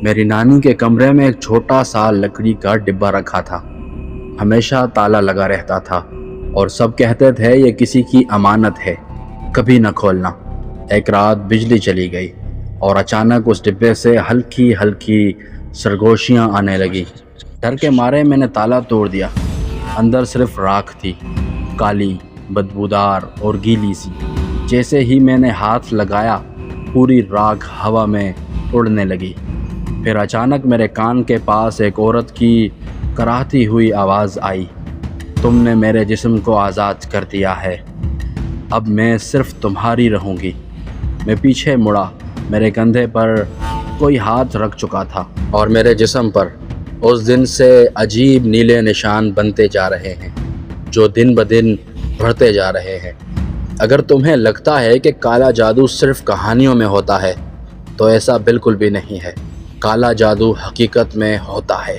میری نانی کے کمرے میں ایک چھوٹا سا لکڑی کا ڈبہ رکھا تھا۔ ہمیشہ تالا لگا رہتا تھا اور سب کہتے تھے یہ کسی کی امانت ہے، کبھی نہ کھولنا۔ ایک رات بجلی چلی گئی اور اچانک اس ڈبے سے ہلکی ہلکی سرگوشیاں آنے لگی۔ ڈر کے مارے میں نے تالا توڑ دیا۔ اندر صرف راکھ تھی، کالی، بدبودار اور گیلی سی۔ جیسے ہی میں نے ہاتھ لگایا پوری راکھ ہوا میں اڑنے لگی۔ پھر اچانک میرے کان کے پاس ایک عورت کی کراہتی ہوئی آواز آئی، تم نے میرے جسم کو آزاد کر دیا ہے، اب میں صرف تمہاری رہوں گی۔ میں پیچھے مڑا، میرے کندھے پر کوئی ہاتھ رکھ چکا تھا اور میرے جسم پر اس دن سے عجیب نیلے نشان بنتے جا رہے ہیں جو دن بدن بڑھتے جا رہے ہیں۔ اگر تمہیں لگتا ہے کہ کالا جادو صرف کہانیوں میں ہوتا ہے تو ایسا بالکل بھی نہیں ہے، کالا جادو حقیقت میں ہوتا ہے۔